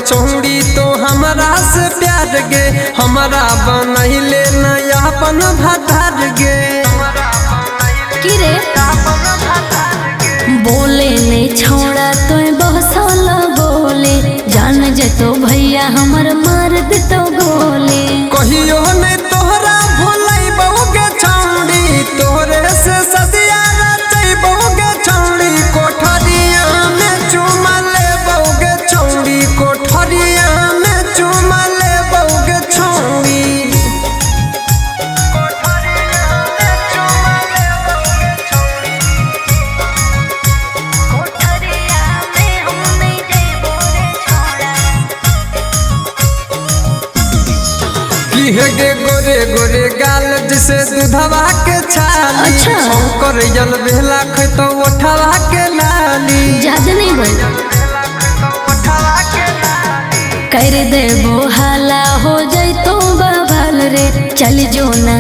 चौड़ी तो हमरा से प्यार गे हमरा बनैले नया अपन भातार गे की रे बोले ने छोड़ा तो बहसल बोले जान जतो भैया हमर मार देतो गोले कहियो ने तोहरा भोलाई बहुगे चौड़ी तोहरे से सदिया रचई बहुगे चौड़ी कोठरिया में चुमा ले बहुगे चौड़ी कोठरिया में चुमा ले बहुगे चौड़ी गे गोरे गोरे गाल जिसे दूधवा के छाली अच्छा। शंकर जल बेला तो उठवा के लाली ज्यादा नहीं बोल कर दे वो हाला हो जाए तो बवाल रे चल जो ना